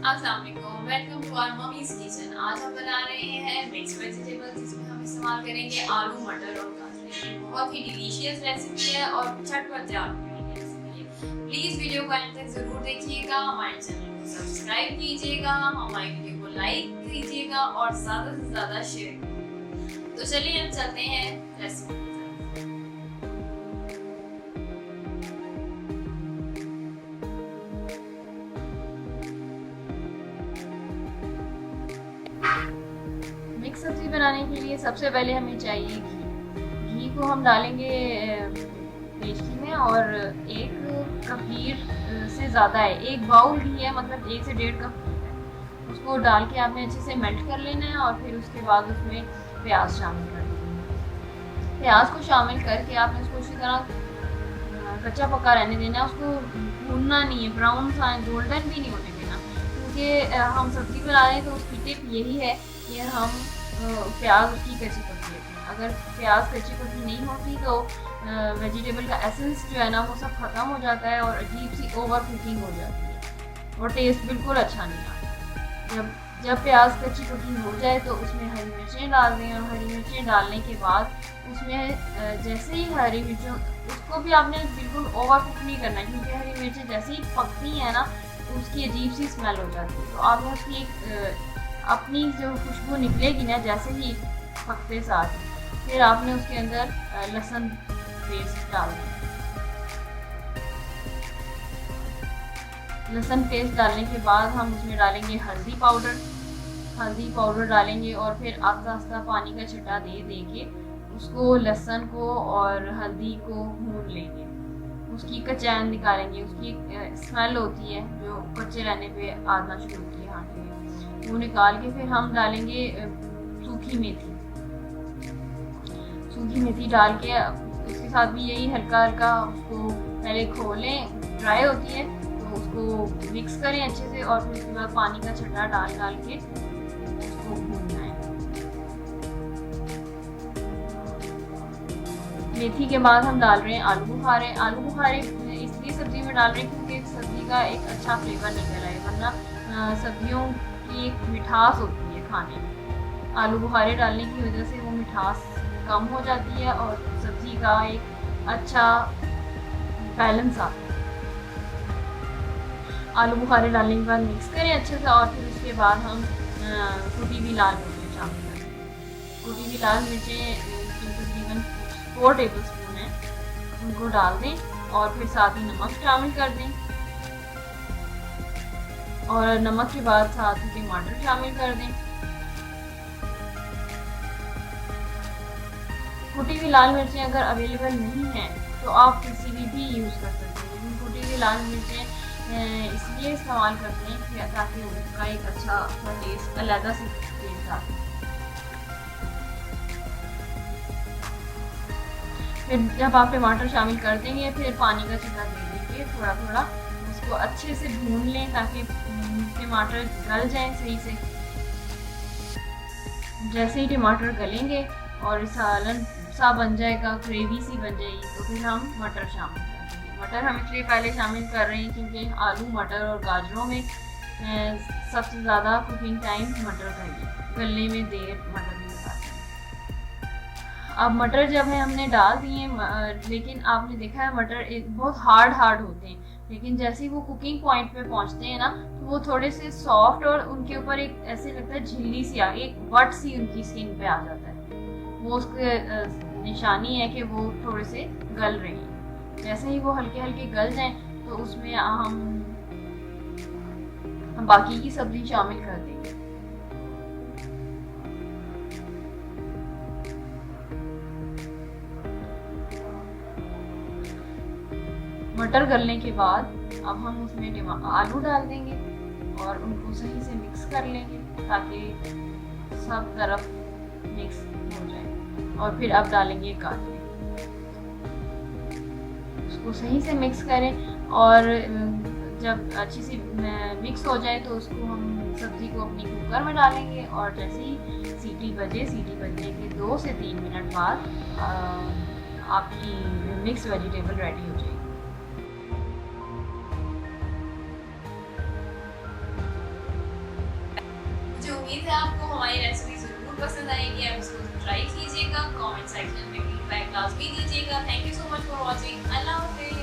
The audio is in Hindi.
अस्सलाम वालेकुम, welcome to our mummy's kitchen. आज हम बना रहे हैं मिक्स वेजिटेबल, जिसमें हम इस्तेमाल करेंगे आलू, मटर और गाजर। ये बहुत ही डिलीशियस रेसिपी है और झटपट तैयार होने की रेसिपी है। प्लीज वीडियो को एंड तक जरूर देखिएगा, हमारे चैनल को सब्सक्राइब कीजिएगा, हमारी वीडियो को लाइक कीजिएगा और ज्यादा से ज्यादा शेयर कीजिएगा। तो चलिए हम चलते हैं रेसिपी। मिक्स सब्जी बनाने के लिए सबसे पहले हमें चाहिए घी। घी को हम डालेंगे पेस्ट्री में, और एक कपीर से ज़्यादा है, एक बाउल घी है, मतलब 1 से 1.5 कप है। उसको डाल के आपने अच्छे से मेल्ट कर लेना है और फिर उसके बाद उसमें प्याज शामिल कर देना। प्याज को शामिल करके आपने उसको उसी तरह कच्चा पक्का रहने देना है, उसको भूनना नहीं है, ब्राउन सा गोल्डन भी नहीं होने देना, क्योंकि हम सब्जी बना रहे हैं तो उसकी टिप यही है कि हम प्याज उसकी कच्ची पक्की लेते हैं। अगर प्याज कच्ची पक्की नहीं होती तो वेजिटेबल का एसेंस जो है ना वो सब खत्म हो जाता है और अजीब सी ओवर कुकिंग हो जाती है और टेस्ट बिल्कुल अच्छा नहीं आता। जब प्याज कच्ची पक्की हो जाए तो उसमें हरी मिर्चें डाल दें, और हरी मिर्चें डालने के बाद उसमें जैसे ही हरी मिर्चों, उसको भी आपने बिल्कुल ओवर कुक नहीं करना है, क्योंकि हरी मिर्चें जैसे ही पकती हैं ना तो उसकी अजीब सी स्मेल हो जाती है। तो आपने उसकी अपनी जो खुशबू निकलेगी ना जैसे ही पकते साथ, फिर आपने उसके अंदर लहसुन पेस्ट डालना है। लहसुन पेस्ट डालने के बाद हम उसमें डालेंगे हल्दी पाउडर डालेंगे, और फिर आस्ता आस्ता पानी का छटा दे के उसको, लहसुन को और हल्दी को भून लेंगे, उसकी कचैन निकालेंगे। उसकी स्मेल होती है जो कच्चे रहने पे आना शुरू होती है हांडी में, वो निकाल के फिर हम डालेंगे सूखी मेथी डाल के उसके साथ भी यही हल्का हल्का उसको पहले खोलें, ड्राई होती है तो उसको मिक्स करें अच्छे से, और फिर उसके बाद पानी का छटा डाल के उसको भूनना है। मेथी के बाद हम डाल रहे हैं आलू बुखारे इसलिए सब्जी में डाल रहे हैं क्योंकि सब्जी का एक अच्छा फ्लेवर निकल आए, वरना सब्जियों की एक मिठास होती है खाने में। आलू बुखारे डालने की वजह से वो मिठास कम हो जाती है और सब्जी का एक अच्छा बैलेंस आता है। आलू बुखारे डालने के बाद मिक्स करें अच्छे से, और फिर उसके बाद हम कुटी हुई लाल मिर्चें शामिल करें। कुटी हुई लाल मिर्चें तकरीबन 4 टेबल स्पून है, उनको डाल दें, और फिर साथ ही नमक शामिल कर दें, और नमक के बाद साथ ही टमाटर शामिल कर दें। कुटी हुई लाल मिर्चें अगर अवेलेबल नहीं है तो आप किसी भी यूज़ कर सकते हैं, लेकिन कुटी हुई लाल मिर्चें इसलिए इस्तेमाल करते हैं कि ताकि उनका एक अच्छा टेस्ट, अलग से टेस्ट आता है। फिर जब आप टमाटर शामिल कर देंगे फिर पानी का छिड़का दे देंगे, थोड़ा थोड़ा उसको अच्छे से भून लें ताकि टमाटर गल जाएं सही से। जैसे ही टमाटर गलेंगे और सालन सा बन जाएगा, ग्रेवी सी बन जाएगी, तो फिर हम मटर शामिल कर देंगे। मटर हम इसलिए पहले शामिल कर रहे हैं क्योंकि आलू, मटर और गाजरों में सबसे ज़्यादा कुकिंग टाइम मटर का ही, गलने में देर मटर में लगाते हैं। अब मटर जब है हमने डाल दिए, लेकिन आपने देखा है मटर एक बहुत हार्ड होते हैं, लेकिन जैसे ही वो कुकिंग पॉइंट पे पहुंचते हैं ना तो वो थोड़े से सॉफ्ट, और उनके ऊपर एक ऐसे लगता है झिल्ली सी एक वट सी उनकी स्किन पे आ जाता है। वो उसके निशानी है कि वो थोड़े से गल रहे हैं। जैसे ही वो हल्के हल्के गल जाएं तो उसमें हम बाकी की सब्जी शामिल कर देंगे। मटर गलने के बाद अब हम उसमें आलू डाल देंगे और उनको सही से मिक्स कर लेंगे ताकि सब तरफ मिक्स हो जाए, और फिर अब डालेंगे गाजर, उसको सही से मिक्स करें, और जब अच्छी सी मिक्स हो जाए तो उसको हम सब्जी को अपनी कुकर में डालेंगे, और जैसे ही सीटी बजने के 2 से 3 मिनट बाद आपकी मिक्स वेजिटेबल रेडी हो जाएगी। लाजमी दीजिएगा। Thank you so much for watching. Allah हाफिज़।